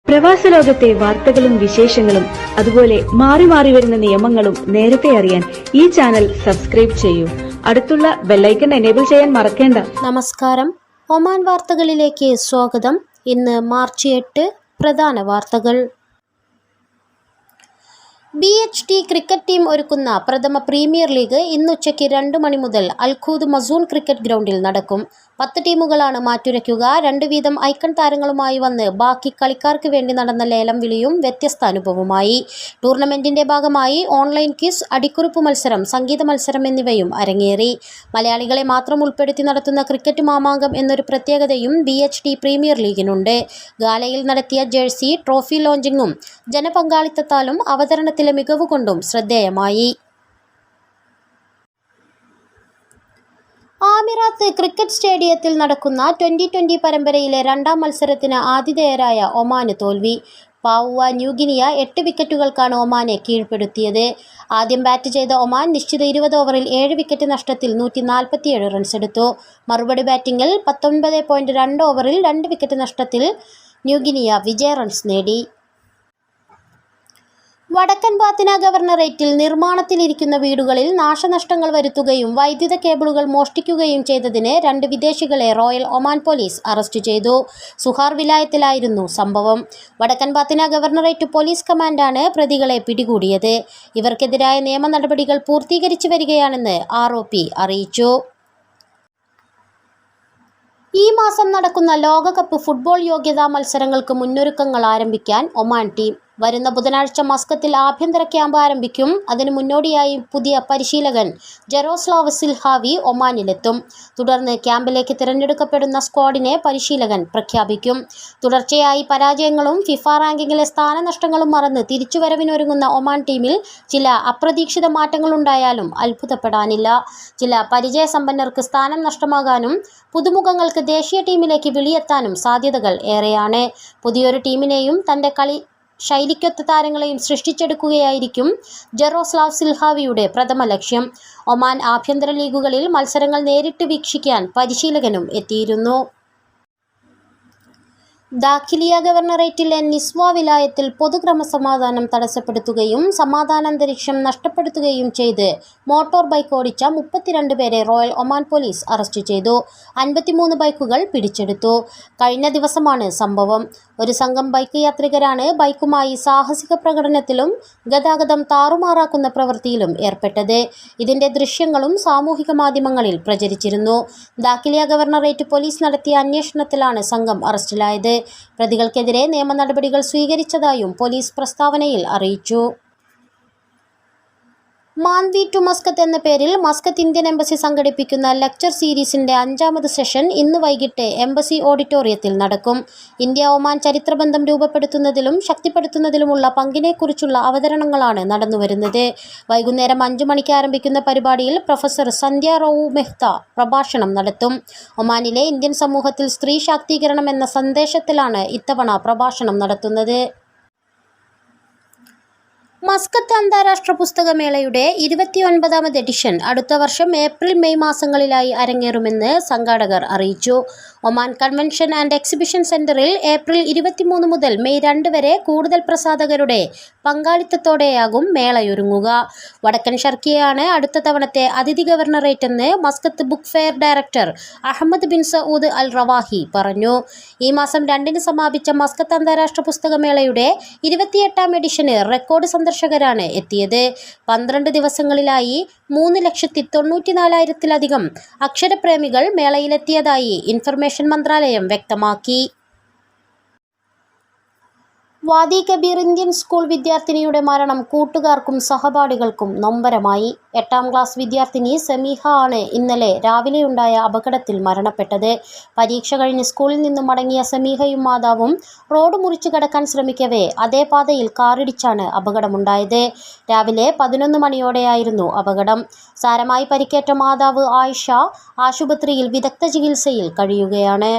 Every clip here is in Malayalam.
പ്രവാസ ലോകത്തെ വാർത്തകളും വിശേഷങ്ങളും അതുപോലെ മാറി മാറി വരുന്ന നിയമങ്ങളും നേരത്തെ അറിയാൻ ഈ ചാനൽ സബ്സ്ക്രൈബ് ചെയ്യൂ. അടുത്തുള്ള ബെല്ലൈക്കൺ എനേബിൾ ചെയ്യാൻ മറക്കേണ്ട. നമസ്കാരം, ഒമാൻ വാർത്തകളിലേക്ക് സ്വാഗതം. ഇന്ന് മാർച്ച് 8. പ്രധാന വാർത്തകൾ. BHT ക്രിക്കറ്റ് ടീം ഒരുക്കുന്ന പ്രഥമ പ്രീമിയർ ലീഗ് ഇന്നുച്ചയ്ക്ക് 2 മണി മുതൽ അൽഖൂദ് മസൂൺ ക്രിക്കറ്റ് ഗ്രൗണ്ടിൽ നടക്കും. 10 ടീമുകളാണ് മാറ്റുരയ്ക്കുക. 2 വീതം ഐക്കൺ താരങ്ങളുമായി വന്ന് ബാക്കി കളിക്കാർക്ക് വേണ്ടി നടന്ന ലേലം വിളിയും വ്യത്യസ്ത അനുഭവമായി. ടൂർണമെന്റിന്റെ ഭാഗമായി ഓൺലൈൻ ക്വിസ്, അടിക്കുറിപ്പ് മത്സരം, സംഗീത മത്സരം എന്നിവയും അരങ്ങേറി. മലയാളികളെ മാത്രം ഉൾപ്പെടുത്തി നടത്തുന്ന ക്രിക്കറ്റ് മാമാങ്കം എന്നൊരു പ്രത്യേകതയും BHT പ്രീമിയർ ലീഗിനുണ്ട്. ഗാലയിൽ നടത്തിയ ജേഴ്സി ട്രോഫി ലോഞ്ചിങ്ങും ജനപങ്കാളിത്തത്താലും അവതരണത്തിലെ മികവ് കൊണ്ടും ശ്രദ്ധേയമായി. ആമിറാത്ത് ക്രിക്കറ്റ് സ്റ്റേഡിയത്തിൽ നടക്കുന്ന 2020 പരമ്പരയിലെ 2ാം മത്സരത്തിന് ആതിഥേയരായ ഒമാന് തോൽവി. പാവുവ ന്യൂഗിനിയ 8 വിക്കറ്റുകൾക്കാണ് ഒമാനെ കീഴ്പ്പെടുത്തിയത്. ആദ്യം ബാറ്റ് ചെയ്ത ഒമാൻ നിശ്ചിത 20 ഓവറിൽ 7 വിക്കറ്റ് നഷ്ടത്തിൽ 147 റൺസെടുത്തു. മറുപടി ബാറ്റിംഗിൽ 19.2 ഓവറിൽ 2 വിക്കറ്റ് നഷ്ടത്തിൽ ന്യൂഗിനിയ വിജയ റൺസ് നേടി. വടക്കൻ ബാത്തിന ഗവർണറേറ്റിൽ നിർമ്മാണത്തിലിരിക്കുന്ന വീടുകളിൽ നാശനഷ്ടങ്ങൾ വരുത്തുകയും വൈദ്യുത കേബിളുകൾ മോഷ്ടിക്കുകയും ചെയ്തതിന് 2 വിദേശികളെ റോയൽ ഒമാൻ പോലീസ് അറസ്റ്റ് ചെയ്തു. സുഹാർ വിലായത്തിലായിരുന്നു സംഭവം. വടക്കൻ ബാത്തിന ഗവർണറേറ്റ് പോലീസ് കമാൻഡാണ് പ്രതികളെ പിടികൂടിയത്. ഇവർക്കെതിരായ നിയമ നടപടികൾ പൂർത്തീകരിച്ചു വരികയാണെന്ന് ROP അറിയിച്ചു. ഈ മാസം നടക്കുന്ന ലോകകപ്പ് ഫുട്ബോൾ യോഗ്യതാ മത്സരങ്ങൾക്ക് മുന്നൊരുക്കങ്ങൾ ആരംഭിക്കാൻ ഒമാൻ ടീം. വരുന്ന ബുധനാഴ്ച മസ്കത്തിൽ ആഭ്യന്തര ക്യാമ്പ് ആരംഭിക്കും. അതിനു മുന്നോടിയായി പുതിയ പരിശീലകൻ ജെറോസ്ലാവ് സിൽഹാവി ഒമാനിലെത്തും. തുടർന്ന് ക്യാമ്പിലേക്ക് തിരഞ്ഞെടുക്കപ്പെടുന്ന സ്ക്വാഡിനെ പരിശീലകൻ പ്രഖ്യാപിക്കും. തുടർച്ചയായി പരാജയങ്ങളും ഫിഫ റാങ്കിങ്ങിലെ സ്ഥാനനഷ്ടങ്ങളും മറന്ന് തിരിച്ചുവരവിനൊരുങ്ങുന്ന ഒമാൻ ടീമിൽ ചില അപ്രതീക്ഷിത മാറ്റങ്ങളുണ്ടായാലും അത്ഭുതപ്പെടാനില്ല. ചില പരിചയസമ്പന്നർക്ക് സ്ഥാനം നഷ്ടമാകാനും പുതുമുഖങ്ങൾക്ക് ദേശീയ ടീമിലേക്ക് വിളിയെത്താനും സാധ്യതകൾ ഏറെയാണ്. പുതിയൊരു ടീമിനെയും തൻ്റെ കളി ശൈലിക്കൊത്ത താരങ്ങളെയും സൃഷ്ടിച്ചെടുക്കുകയായിരിക്കും ജെറോസ്ലാവ് സിൽഹാവിയുടെ പ്രഥമ ലക്ഷ്യം. ഒമാൻ ആഭ്യന്തര ലീഗുകളിൽ മത്സരങ്ങൾ നേരിട്ട് വീക്ഷിക്കാൻ പരിശീലകനും എത്തിയിരുന്നു. ദാഖിലിയ ഗവർണറേറ്റിലെ നിസ്വ വിലായത്തിൽ പൊതുക്രമസമാധാനം തടസ്സപ്പെടുത്തുകയും സമാധാനാന്തരീക്ഷം നഷ്ടപ്പെടുത്തുകയും ചെയ്ത് മോട്ടോർ ബൈക്ക് ഓടിച്ച 32 പേരെ റോയൽ ഒമാൻ പോലീസ് അറസ്റ്റ് ചെയ്തു. 53 ബൈക്കുകൾ പിടിച്ചെടുത്തു. കഴിഞ്ഞ ദിവസമാണ് സംഭവം. ഒരു സംഘം ബൈക്ക് യാത്രികരാണ് ബൈക്കുമായി സാഹസിക പ്രകടനത്തിലും ഗതാഗതം താറുമാറാക്കുന്ന പ്രവൃത്തിയിലും ഏർപ്പെട്ടത്. ഇതിന്റെ ദൃശ്യങ്ങളും സാമൂഹിക മാധ്യമങ്ങളിൽ പ്രചരിച്ചിരുന്നു. ദാഖിലിയ ഗവർണറേറ്റ് പോലീസ് നടത്തിയ അന്വേഷണത്തിലാണ് സംഘം അറസ്റ്റിലായത്. പ്രതികൾക്കെതിരെ നിയമ നടപടികൾ സ്വീകരിച്ചതായും പോലീസ് പ്രസ്താവനയിൽ അറിയിച്ചു. മാൻവി ടു മസ്കത്ത് എന്ന പേരിൽ മസ്കത്ത് ഇന്ത്യൻ എംബസി സംഘടിപ്പിക്കുന്ന ലെക്ചർ സീരീസിന്റെ 5ാമത് സെഷൻ ഇന്ന് വൈകിട്ട് എംബസി ഓഡിറ്റോറിയത്തിൽ നടക്കും. ഇന്ത്യ ഒമാൻ ചരിത്രബന്ധം രൂപപ്പെടുത്തുന്നതിലും ശക്തിപ്പെടുത്തുന്നതിലുമുള്ള പങ്കിനെക്കുറിച്ചുള്ള അവതരണങ്ങളാണ് നടന്നുവരുന്നത്. വൈകുന്നേരം 5 മണിക്ക് ആരംഭിക്കുന്ന പരിപാടിയിൽ പ്രൊഫസർ സന്ധ്യ റൌ മെഹ്ത പ്രഭാഷണം നടത്തും. ഒമാനിലെ ഇന്ത്യൻ സമൂഹത്തിൽ സ്ത്രീ ശാക്തീകരണം എന്ന സന്ദേശത്തിലാണ് ഇത്തവണ പ്രഭാഷണം നടത്തുന്നത്. മസ്കത്ത് അന്താരാഷ്ട്ര പുസ്തകമേളയുടെ 29ാമത് എഡിഷൻ അടുത്ത വർഷം ഏപ്രിൽ-മെയ് മാസങ്ങളിലായി അരങ്ങേറുമെന്ന് സംഘാടകർ അറിയിച്ചു. ഒമാൻ കൺവെൻഷൻ ആൻഡ് എക്സിബിഷൻ സെന്ററിൽ ഏപ്രിൽ 23 മുതൽ മെയ് 2 വരെ കൂടുതൽ പ്രസാധകരുടെ പങ്കാളിത്തത്തോടെയാകും മേളയൊരുങ്ങുക. വടക്കൻ ഷർക്കിയാണ് അടുത്ത തവണത്തെ അതിഥി ഗവർണറേറ്റ് എന്ന് Muscat book fair director Ahmed bin Saud al Rawahi പറഞ്ഞു. ഈ മാസം 2-ന് സമാപിച്ച മസ്കത്ത് അന്താരാഷ്ട്ര പുസ്തകമേളയുടെ 28ാം എഡിഷന് റെക്കോർഡ് സന്ദർശകരാണ് എത്തിയത്. 12 ദിവസങ്ങളിലായി 3,94,000-ത്തിലധികം അക്ഷരപ്രേമികൾ മേളയിലെത്തിയതായി ഇൻഫർമേഷൻ മന്ത്രാലയം വ്യക്തമാക്കി. വാദി കബീർ ഇന്ത്യൻ സ്കൂൾ വിദ്യാർത്ഥിനിയുടെ മരണം കൂട്ടുകാർക്കും സഹപാഠികൾക്കും നൊമ്പരമായി. 8ാം ക്ലാസ് വിദ്യാർത്ഥിനി സമീഹ ആണ് ഇന്നലെ രാവിലെയുണ്ടായ അപകടത്തിൽ മരണപ്പെട്ടത്. പരീക്ഷ കഴിഞ്ഞ് സ്കൂളിൽ നിന്നും മടങ്ങിയ സമീഹയും മാതാവും റോഡ് മുറിച്ചു കടക്കാൻ ശ്രമിക്കവേ അതേ പാതയിൽ കാറിടിച്ചാണ് അപകടമുണ്ടായത്. രാവിലെ 11 മണിയോടെയായിരുന്നു അപകടം. സാരമായി പരിക്കേറ്റ മാതാവ് ആയിഷ ആശുപത്രിയിൽ വിദഗ്ധ ചികിത്സയിൽ കഴിയുകയാണ്.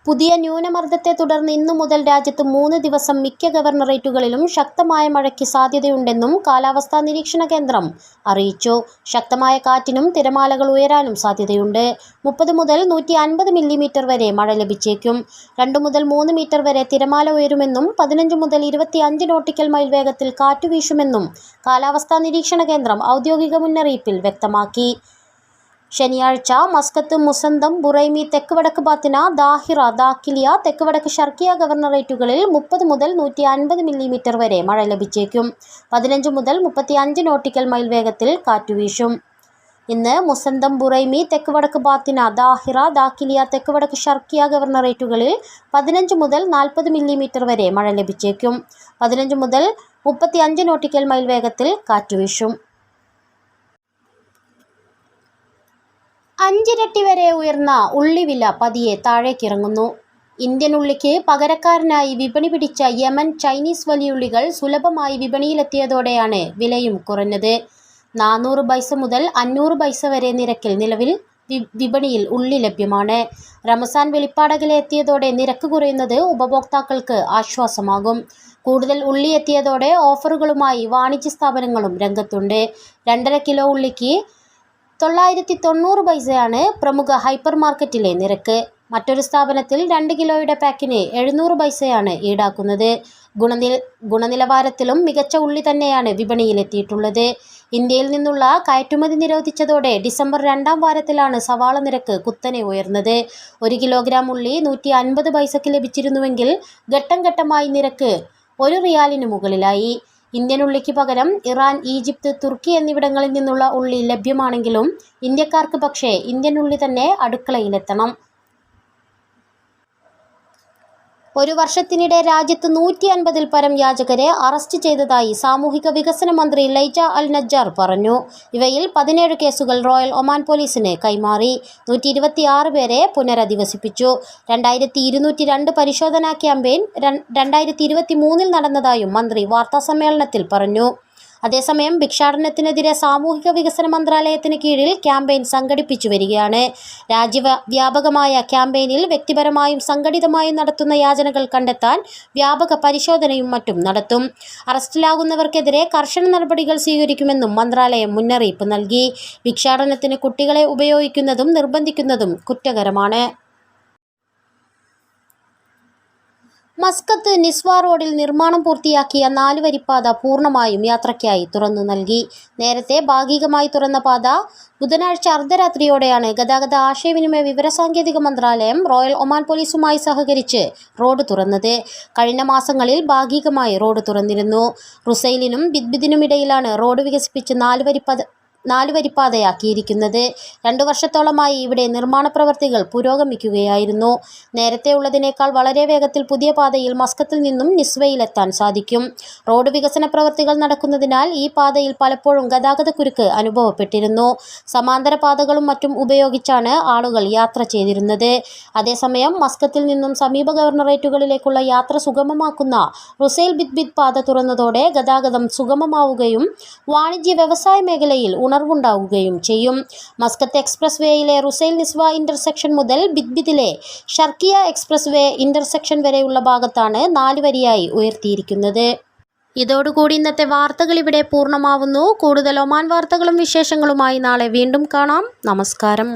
പുതിയ ന്യൂനമർദ്ദത്തെ തുടർന്ന് ഇന്നു മുതൽ രാജ്യത്ത് 3 ദിവസം മിക്ക ഗവർണറേറ്റുകളിലും ശക്തമായ മഴയ്ക്ക് സാധ്യതയുണ്ടെന്നും കാലാവസ്ഥാ നിരീക്ഷണ കേന്ദ്രം അറിയിച്ചു. ശക്തമായ കാറ്റിനും തിരമാലകൾ ഉയരാനും സാധ്യതയുണ്ട്. 30 മുതൽ 150 മില്ലിമീറ്റർ വരെ മഴ ലഭിച്ചേക്കും. 2 മുതൽ 3 മീറ്റർ വരെ തിരമാല ഉയരുമെന്നും 15 മുതൽ 25 നോട്ടിക്കൽ മൈൽ വേഗത്തിൽ കാറ്റ് വീശുമെന്നും കാലാവസ്ഥാ നിരീക്ഷണ കേന്ദ്രം ഔദ്യോഗിക മുന്നറിയിപ്പിൽ വ്യക്തമാക്കി. ശനിയാഴ്ച മസ്കത്ത്, മുസന്തം, ബുറൈമി, തെക്ക് വടക്ക് ബാത്തിന, ദാഹിറ, ദാഖിലിയ, തെക്ക് വടക്ക് ഷർക്കിയ ഗവർണറേറ്റുകളിൽ 30 മുതൽ 150 മില്ലിമീറ്റർ വരെ മഴ ലഭിച്ചേക്കും. 15 മുതൽ 35 നോട്ടിക്കൽ മൈൽ വേഗത്തിൽ കാറ്റ് വീശും. ഇന്ന് മുസന്തം, ബുറൈമി, തെക്ക് വടക്ക് ബാത്തിന, ദാഹിറ, ദാഖിലിയ, തെക്ക് വടക്ക് ഷർക്കിയ ഗവർണറേറ്റുകളിൽ 15 മുതൽ 40 മില്ലിമീറ്റർ വരെ മഴ ലഭിച്ചേക്കും. 15 മുതൽ 35 നോട്ടിക്കൽ മൈൽ വേഗത്തിൽ കാറ്റ് വീശും. 5 ഇരട്ടി വരെ ഉയർന്ന ഉള്ളിവില പതിയെ താഴേക്കിറങ്ങുന്നു. ഇന്ത്യൻ ഉള്ളിക്ക് പകരക്കാരനായി വിപണി പിടിച്ച യമൻ ചൈനീസ് വലിയുള്ളികൾ സുലഭമായി വിപണിയിലെത്തിയതോടെയാണ് വിലയും കുറഞ്ഞത്. 400 പൈസ മുതൽ 500 പൈസ വരെ നിരക്കിൽ നിലവിൽ വിപണിയിൽ ഉള്ളി ലഭ്യമാണ്. റമസാൻ വെളിപ്പാടകലെ എത്തിയതോടെ നിരക്ക് കുറയുന്നത് ഉപഭോക്താക്കൾക്ക് ആശ്വാസമാകും. കൂടുതൽ ഉള്ളി എത്തിയതോടെ ഓഫറുകളുമായി വാണിജ്യ സ്ഥാപനങ്ങളും രംഗത്തുണ്ട്. 2.5 കിലോ ഉള്ളിക്ക് 990 പൈസയാണ് പ്രമുഖ ഹൈപ്പർ മാർക്കറ്റിലെ നിരക്ക്. മറ്റൊരു സ്ഥാപനത്തിൽ 2 കിലോയുടെ പാക്കിന് 700 പൈസയാണ് ഈടാക്കുന്നത്. ഗുണനിലവാരത്തിലും മികച്ച ഉള്ളി തന്നെയാണ് വിപണിയിലെത്തിയിട്ടുള്ളത്. ഇന്ത്യയിൽ നിന്നുള്ള കയറ്റുമതി നിരോധിച്ചതോടെ ഡിസംബർ 2ാം വാരത്തിലാണ് സവാള നിരക്ക് കുത്തനെ ഉയർന്നത്. 1 കിലോഗ്രാം ഉള്ളി 150 പൈസയ്ക്ക് ലഭിച്ചിരുന്നുവെങ്കിൽ ഘട്ടം ഘട്ടമായി നിരക്ക് 1 റിയാലിന് മുകളിലായി. ഇന്ത്യൻ ഉള്ളിക്ക് പകരം ഇറാൻ, ഈജിപ്ത്, തുർക്കി എന്നിവിടങ്ങളിൽ നിന്നുള്ള ഉള്ളി ലഭ്യമാണെങ്കിലും ഇന്ത്യക്കാർക്ക് പക്ഷേ ഇന്ത്യൻ ഉള്ളി തന്നെ അടുക്കളയിലെത്തണം. ഒരു വർഷത്തിനിടെ രാജ്യത്ത് 150-ൽ പരം യാചകരെ അറസ്റ്റ് ചെയ്തതായി സാമൂഹിക വികസന മന്ത്രി ലൈജ അൽ നജ്ജാർ പറഞ്ഞു. ഇവയിൽ 17 കേസുകൾ റോയൽ ഒമാൻ പോലീസിന് കൈമാറി. 126 പേരെ പുനരധിവസിപ്പിച്ചു. 2202 പരിശോധനാ ക്യാമ്പയിൻ 2023-ൽ നടന്നതായും മന്ത്രി വാർത്താസമ്മേളനത്തിൽ പറഞ്ഞു. അതേസമയം ഭിക്ഷാടനത്തിനെതിരെ സാമൂഹിക വികസന മന്ത്രാലയത്തിന് കീഴിൽ ക്യാമ്പയിൻ സംഘടിപ്പിച്ചു വരികയാണ്. രാജ്യവ്യാപകമായ ക്യാമ്പയിനിൽ വ്യക്തിപരമായും സംഘടിതമായും നടത്തുന്ന യാചനകൾ കണ്ടെത്താൻ വ്യാപക പരിശോധനയും മറ്റും നടത്തും. അറസ്റ്റിലാകുന്നവർക്കെതിരെ കർശന നടപടികൾ സ്വീകരിക്കുമെന്നും മന്ത്രാലയം മുന്നറിയിപ്പ് നൽകി. ഭിക്ഷാടനത്തിന് കുട്ടികളെ ഉപയോഗിക്കുന്നതും നിർബന്ധിക്കുന്നതും കുറ്റകരമാണ്. മസ്കത്ത് നിസ്വ റോഡിൽ നിർമ്മാണം പൂർത്തിയാക്കിയ 4 വരിപ്പാത പൂർണ്ണമായും യാത്രയ്ക്കായി തുറന്നു നൽകി. നേരത്തെ ഭാഗികമായി തുറന്ന പാത ബുധനാഴ്ച അർദ്ധരാത്രിയോടെയാണ് ഗതാഗത ആശയവിനിമയ വിവരസാങ്കേതിക മന്ത്രാലയം റോയൽ ഒമാൻ പോലീസുമായി സഹകരിച്ച് റോഡ് തുറന്നത്. കഴിഞ്ഞ മാസങ്ങളിൽ ഭാഗികമായി റോഡ് തുറന്നിരുന്നു. റുസൈലിനും ബിദ്ബിദിനുമിടയിലാണ് റോഡ് വികസിപ്പിച്ച് 4 വരിപ്പാതയാക്കിയിരിക്കുന്നത്. 2 വർഷത്തോളമായി ഇവിടെ നിർമ്മാണ പ്രവൃത്തികൾ പുരോഗമിക്കുകയായിരുന്നു. നേരത്തെ ഉള്ളതിനേക്കാൾ വളരെ വേഗത്തിൽ പുതിയ പാതയിൽ മസ്കത്തിൽ നിന്നും നിസ്വയിലെത്താൻ സാധിക്കും. റോഡ് വികസന പ്രവൃത്തികൾ നടക്കുന്നതിനാൽ ഈ പാതയിൽ പലപ്പോഴും ഗതാഗതക്കുരുക്ക് അനുഭവപ്പെട്ടിരുന്നു. സമാന്തര പാതകളും മറ്റും ഉപയോഗിച്ചാണ് ആളുകൾ യാത്ര ചെയ്തിരുന്നത്. അതേസമയം മസ്കത്തിൽ നിന്നും സമീപ ഗവർണറേറ്റുകളിലേക്കുള്ള യാത്ര സുഗമമാക്കുന്ന റുസൈൽ ബിദ്ബിദ് പാത തുറന്നതോടെ ഗതാഗതം സുഗമമാവുകയും വാണിജ്യ വ്യവസായ മേഖലയിൽ ഉണർവുണ്ടാവുകയും ചെയ്യും. മസ്കത്ത് എക്സ്പ്രസ് വേയിലെ റുസൈൽ നിസ്വ ഇന്റർസെക്ഷൻ മുതൽ ബിദ്ബിദിലെ ഷർക്കിയ എക്സ്പ്രസ് വേ ഇന്റർസെക്ഷൻ വരെയുള്ള ഭാഗത്താണ് 4 വരിയായി ഉയർത്തിയിരിക്കുന്നത്. ഇതോടുകൂടി ഇന്നത്തെ വാർത്തകൾ ഇവിടെ പൂർണ്ണമാവുന്നു. കൂടുതൽ ഒമാൻ വാർത്തകളും വിശേഷങ്ങളുമായി നാളെ വീണ്ടും കാണാം. നമസ്കാരം.